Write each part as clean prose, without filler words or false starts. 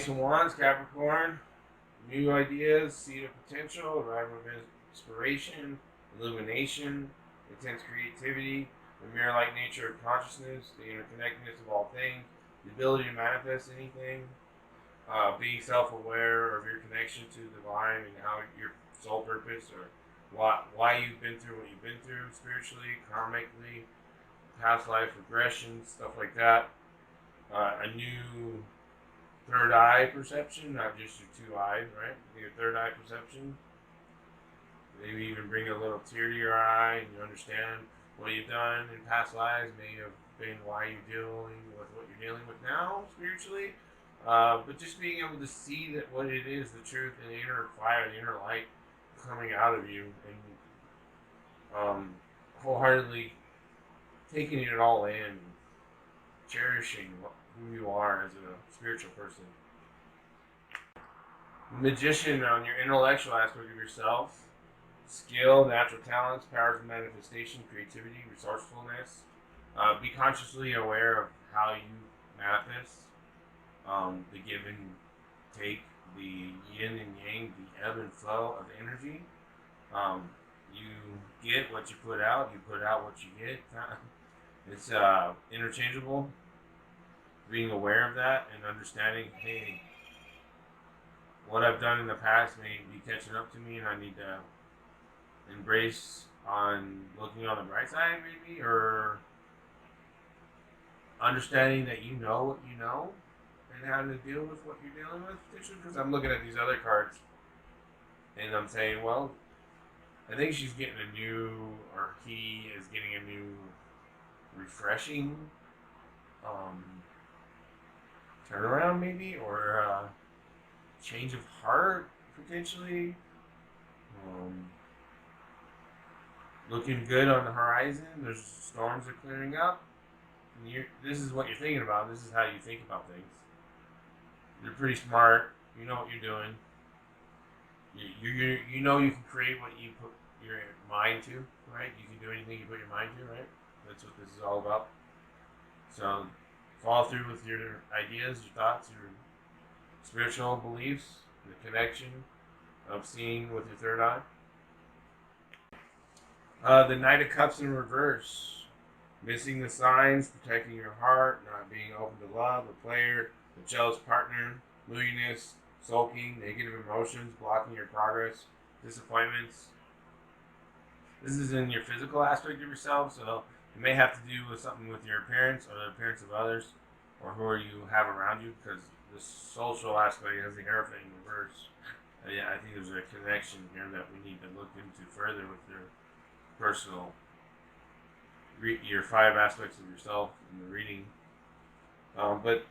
Ace of Wands, Capricorn. New ideas, seed of potential, arrival of inspiration, illumination, intense creativity, the mirror-like nature of consciousness, the interconnectedness of all things, the ability to manifest anything, being self-aware of your connection to the divine and how your soul purpose or why you've been through what you've been through spiritually, karmically, past life regression, stuff like that. A new third eye perception, not just your two eyes, right? Your third eye perception. Maybe even bring a little tear to your eye and you understand what you've done in past lives may have been why you're dealing with what you're dealing with now spiritually. But just being able to see that what it is, the truth, and the inner fire, the inner light coming out of you, and wholeheartedly taking it all in, cherishing who you are as a spiritual person. Magician on your intellectual aspect of yourself, skill, natural talents, powers of manifestation, creativity, resourcefulness. Be consciously aware of how you manifest, the give and take, the yin and yang, the ebb and flow of energy. You get what you put out what you get. It's interchangeable. Being aware of that and understanding, hey, what I've done in the past may be catching up to me, and I need to embrace on looking on the bright side, maybe, or understanding that you know what you know and how to deal with what you're dealing with. Because I'm looking at these other cards and I'm saying, well, I think she's getting a new, or he is getting a new, refreshing turnaround, maybe, or change of heart, potentially. Looking good on the horizon. There's storms are clearing up. And this is what you're thinking about. This is how you think about things. You're pretty smart. You know what you're doing. You know you can create what you put your mind to, right? You can do anything you put your mind to, right? That's what this is all about. So follow through with your ideas, your thoughts, your spiritual beliefs, the connection of seeing with your third eye. The Knight of Cups in reverse. Missing the signs, protecting your heart, not being open to love, the player, the jealous partner, moodiness, sulking, negative emotions, blocking your progress, disappointments. This is in your physical aspect of yourself, so it may have to do with something with your appearance or the appearance of others or who you have around you, because the social aspect has the Hierophant in reverse. Yeah, I think there's a connection here that we need to look into further with your personal, your 5 aspects of yourself in the reading. But,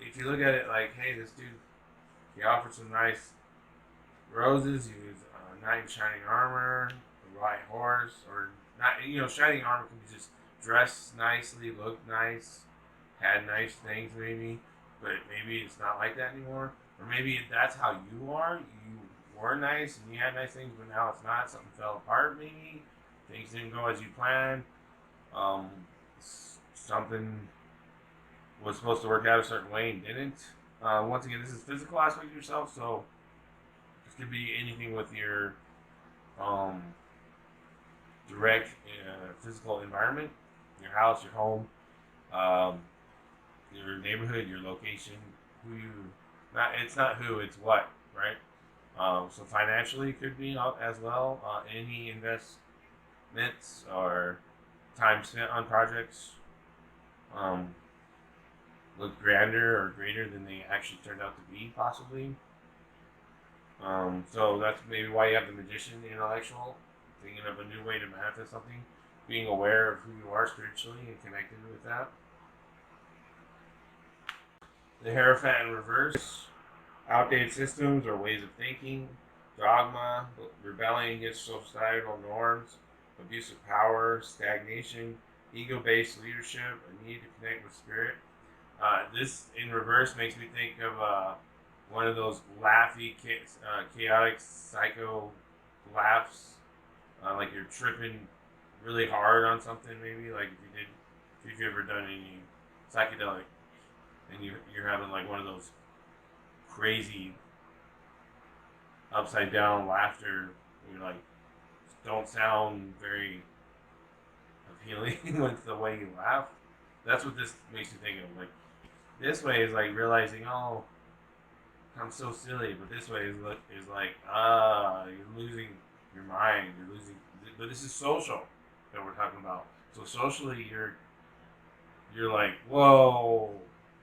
if you look at it like, hey, this dude, he offered some nice roses, he was a knight in shining armor, a white horse, or not, shining armor can be just dressed nicely, look nice, had nice things maybe, but maybe it's not like that anymore. Or maybe that's how you are. You were nice and you had nice things, but now it's not. Something fell apart maybe. Things didn't go as you planned. Something was supposed to work out a certain way and didn't. Once again, this is physical aspect of yourself, so this could be anything with your direct physical environment, your house, your home, your neighborhood, your location, it's not who, it's what, right? So financially it could be as well, any investments or time spent on projects look grander or greater than they actually turned out to be, possibly. So that's maybe why you have the Magician, the intellectual, thinking of a new way to manifest something, being aware of who you are spiritually and connected with that. The Hierophant in reverse, outdated systems or ways of thinking, dogma, rebelling against societal norms, abuse of power, stagnation, ego-based leadership, a need to connect with spirit. This in reverse makes me think of one of those laughy, chaotic, psycho laughs, like you're tripping really hard on something. Maybe like if you've ever done any psychedelic, and you're having like one of those crazy upside down laughter. You're like, don't sound very appealing with the way you laugh. That's what this makes me think of. Like, this way is like realizing, oh, I'm so silly, but this way is like, you're losing your mind. You're losing, but this is social that we're talking about. So socially, you're like, whoa,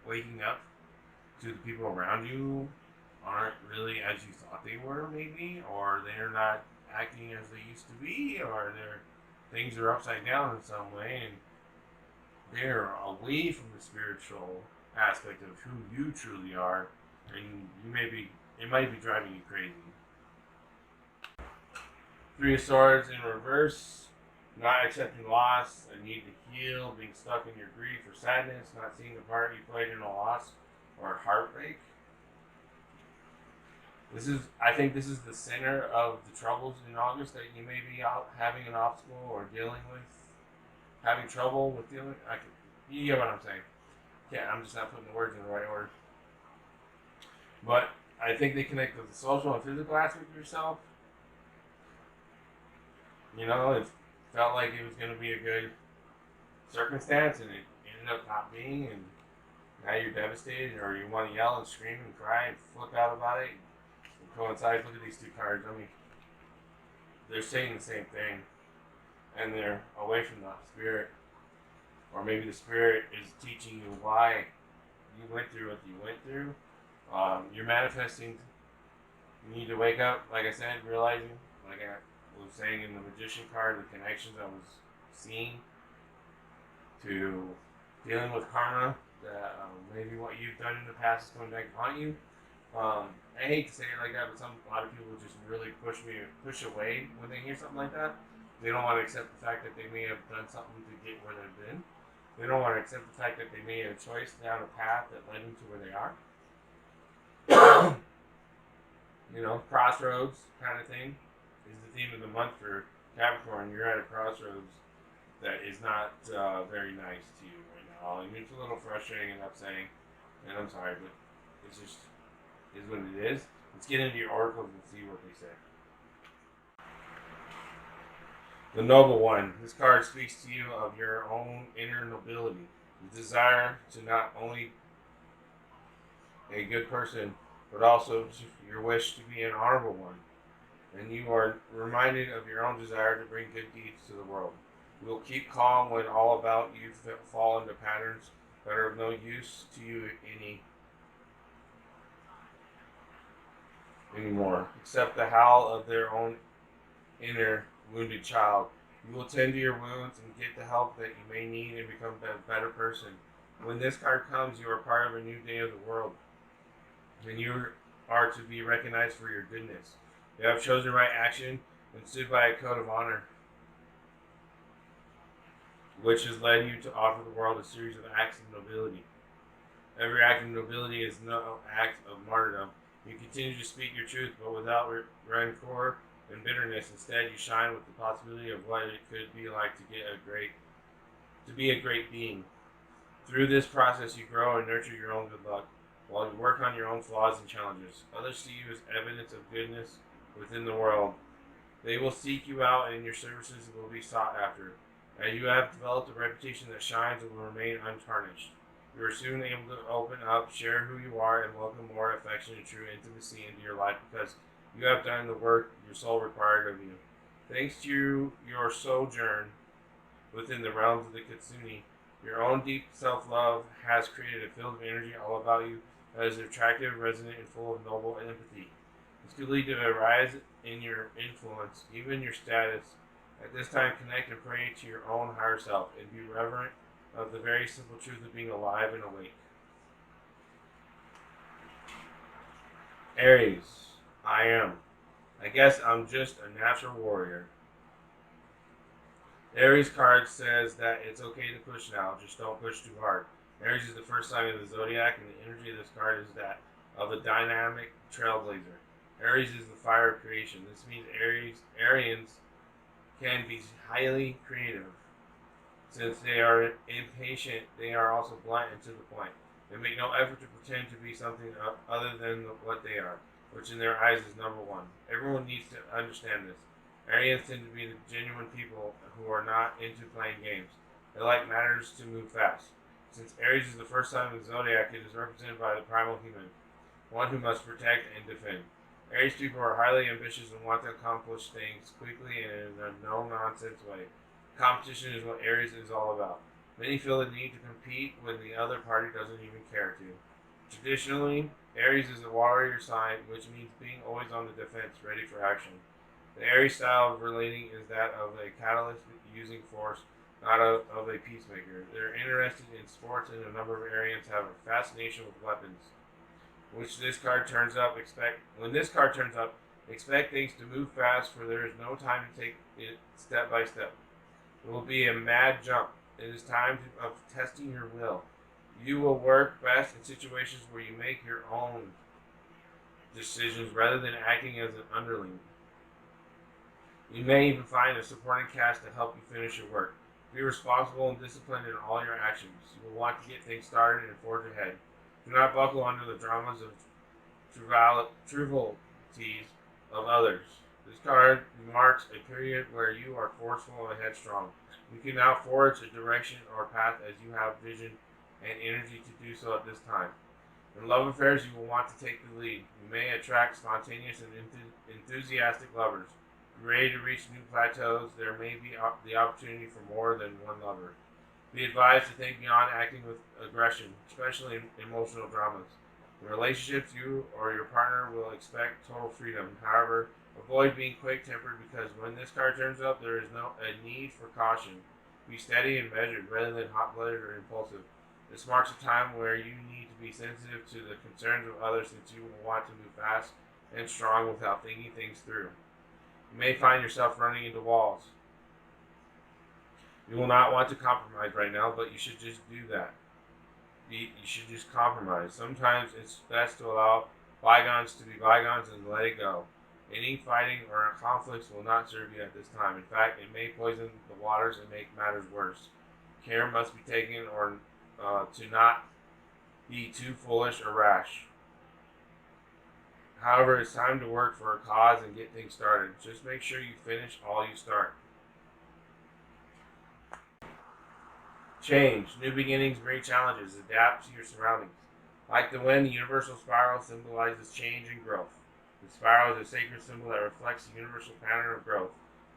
waking up to the people around you aren't really as you thought they were, maybe, or they're not acting as they used to be, or things are upside down in some way, and they're away from the spiritual aspect of who you truly are, and it might be driving you crazy. Three of Swords in reverse, not accepting loss, a need to heal, being stuck in your grief or sadness, not seeing the part you played in a loss or heartbreak. I think this is the center of the troubles in August that you may be out having an obstacle or dealing with, having trouble with dealing. You get what I'm saying? Yeah, I'm just not putting the words in the right order. But I think they connect with the social and physical aspect of yourself. You know, it felt like it was going to be a good circumstance, and it ended up not being, and now you're devastated, or you want to yell and scream and cry and flip out about it. And coincide. Look at these two cards. I mean, they're saying the same thing, and they're away from the spirit, or maybe the spirit is teaching you why you went through what you went through. You're manifesting. You need to wake up, like I said, realizing, like I was saying in the Magician card, the connections I was seeing to dealing with karma, that maybe what you've done in the past is coming back to haunt you. I hate to say it like that, but a lot of people just really push away when they hear something like that. They don't want to accept the fact that they may have done something to get where they've been. They don't want to accept the fact that they made a choice down a path that led them to where they are. You know, crossroads kind of thing is the theme of the month for Capricorn. You're at a crossroads that is not very nice to you right now. I mean, it's a little frustrating and upsetting, and I'm sorry, but it's just is what it is. Let's get into your oracles and see what they say. The Noble One. This card speaks to you of your own inner nobility, the desire to not only a good person, but also your wish to be an honorable one. And you are reminded of your own desire to bring good deeds to the world. You will keep calm when all about you fall into patterns that are of no use to you anymore, except the howl of their own inner wounded child. You will tend to your wounds and get the help that you may need and become a better person. When this card comes, you are part of a new day of the world, and you are to be recognized for your goodness. You have chosen right action and stood by a code of honor, which has led you to offer the world a series of acts of nobility. Every act of nobility is no act of martyrdom. You continue to speak your truth, but without rancor and bitterness. Instead, you shine with the possibility of what it could be like to be a great being. Through this process, you grow and nurture your own good luck, while you work on your own flaws and challenges. Others see you as evidence of goodness within the world. They will seek you out, and your services will be sought after. As you have developed a reputation that shines and will remain untarnished. You are soon able to open up, share who you are, and welcome more affection and true intimacy into your life because you have done the work your soul required of you. Thanks to your sojourn within the realms of the Kitsune, your own deep self-love has created a field of energy all about you that is attractive, resonant, and full of noble empathy. This could lead to a rise in your influence, even your status. At this time, connect and pray to your own higher self and be reverent of the very simple truth of being alive and awake. Aries, I am. I guess I'm just a natural warrior. Aries card says that it's okay to push now, just don't push too hard. Aries is the first sign of the zodiac, and the energy of this card is that of a dynamic trailblazer. Aries is the fire of creation. This means Arians can be highly creative. Since they are impatient, they are also blunt and to the point. They make no effort to pretend to be something other than what they are, which in their eyes is number one. Everyone needs to understand this. Arians tend to be the genuine people who are not into playing games. They like matters to move fast. Since Aries is the first sign of the zodiac, it is represented by the primal human, one who must protect and defend. Aries people are highly ambitious and want to accomplish things quickly and in a no-nonsense way. Competition is what Aries is all about. Many feel the need to compete when the other party doesn't even care to. Traditionally, Aries is a warrior sign, which means being always on the defense, ready for action. The Aries style of relating is that of a catalyst using force, not of a peacemaker. They're interested in sports, and a number of Arians have a fascination with weapons. Which this card turns up, when this card turns up, expect things to move fast, for there is no time to take it step by step. It will be a mad jump. It is time of testing your will. You will work best in situations where you make your own decisions rather than acting as an underling. You may even find a supporting cast to help you finish your work. Be responsible and disciplined in all your actions. You will want to get things started and forge ahead. Do not buckle under the dramas of trivialities of others. This card marks a period where you are forceful and headstrong. You can now forge a direction or path as you have vision and energy to do so at this time. In love affairs, you will want to take the lead. You may attract spontaneous and enthusiastic lovers. Ready to reach new plateaus, there may be the opportunity for more than one lover. Be advised to think beyond acting with aggression, especially in emotional dramas. In relationships, you or your partner will expect total freedom. However, avoid being quick-tempered, because when this card turns up, there is a need for caution. Be steady and measured rather than hot-blooded or impulsive. This marks a time where you need to be sensitive to the concerns of others, since you will want to move fast and strong without thinking things through. You may find yourself running into walls. You will not want to compromise right now, but you should just do that. You should just compromise. Sometimes it's best to allow bygones to be bygones and let it go. Any fighting or conflicts will not serve you at this time. In fact, it may poison the waters and make matters worse. Care must be taken to not be too foolish or rash. However, it's time to work for a cause and get things started. Just make sure you finish all you start. Change. New beginnings bring challenges. Adapt to your surroundings. Like the wind, the universal spiral symbolizes change and growth. The spiral is a sacred symbol that reflects the universal pattern of growth,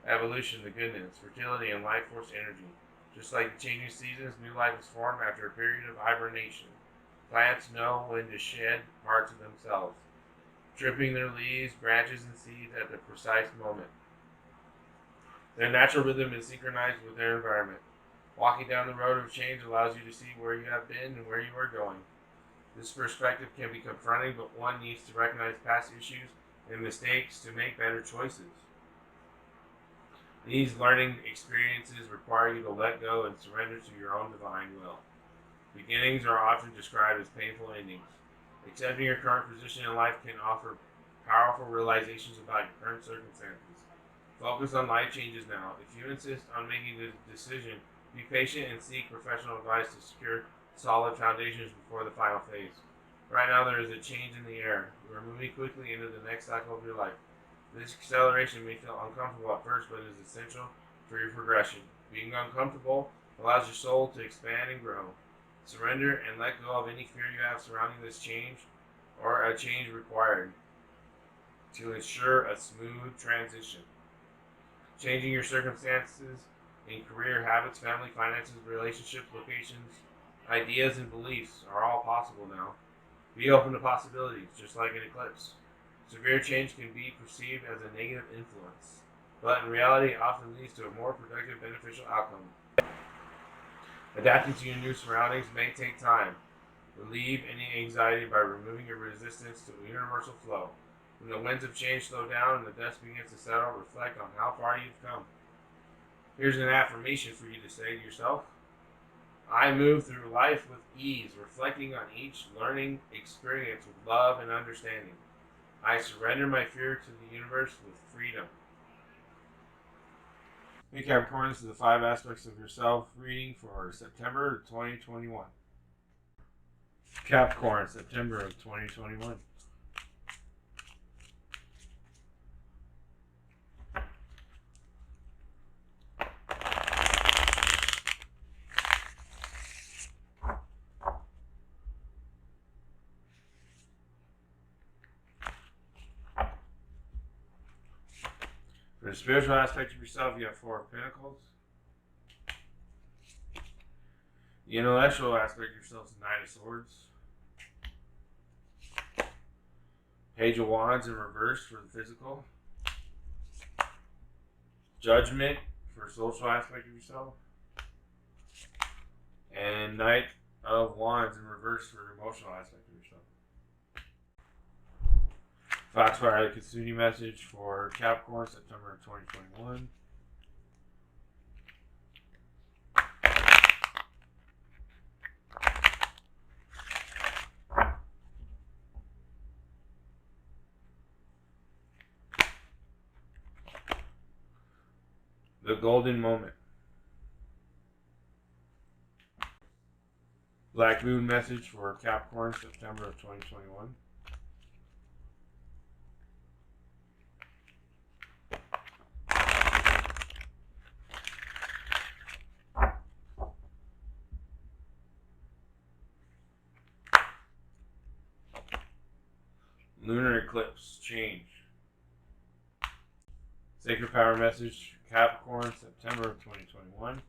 evolution, the goodness, fertility, and life force energy. Just like the changing seasons, new life is formed after a period of hibernation. Plants know when to shed parts of themselves, tripping their leaves, branches, and seeds at the precise moment. Their natural rhythm is synchronized with their environment. Walking down the road of change allows you to see where you have been and where you are going. This perspective can be confronting, but one needs to recognize past issues and mistakes to make better choices. These learning experiences require you to let go and surrender to your own divine will. Beginnings are often described as painful endings. Accepting your current position in life can offer powerful realizations about your current circumstances. Focus on life changes now. If you insist on making the decision, be patient and seek professional advice to secure solid foundations before the final phase. Right now, there is a change in the air. You are moving quickly into the next cycle of your life. This acceleration may feel uncomfortable at first, but it is essential for your progression. Being uncomfortable allows your soul to expand and grow. Surrender and let go of any fear you have surrounding this change or a change required to ensure a smooth transition. Changing your circumstances in career, habits, family, finances, relationships, locations, ideas, and beliefs are all possible now. Be open to possibilities, just like an eclipse. Severe change can be perceived as a negative influence, but in reality it often leads to a more productive, beneficial outcome. Adapting to your new surroundings may take time. Relieve any anxiety by removing your resistance to the universal flow. When the winds of change slow down and the dust begins to settle, reflect on how far you've come. Here's an affirmation for you to say to yourself. I move through life with ease, reflecting on each learning experience with love and understanding. I surrender my fear to the universe with freedom. Hey Capricorn, this is the 5 aspects of yourself reading for September 2021. Capricorn, September of 2021. For the spiritual aspect of yourself, you have Four of Pentacles. The intellectual aspect of yourself is Knight of Swords. Page of Wands in reverse for the physical. Judgment for social aspect of yourself. And Knight of Wands in reverse for emotional aspect of yourself. Foxfire Kitsune message for Capricorn, September 2021. The Golden Moment. Black Moon message for Capricorn, September of 2021. Lunar Eclipse Change. Sacred Power message, Capricorn, September of 2021.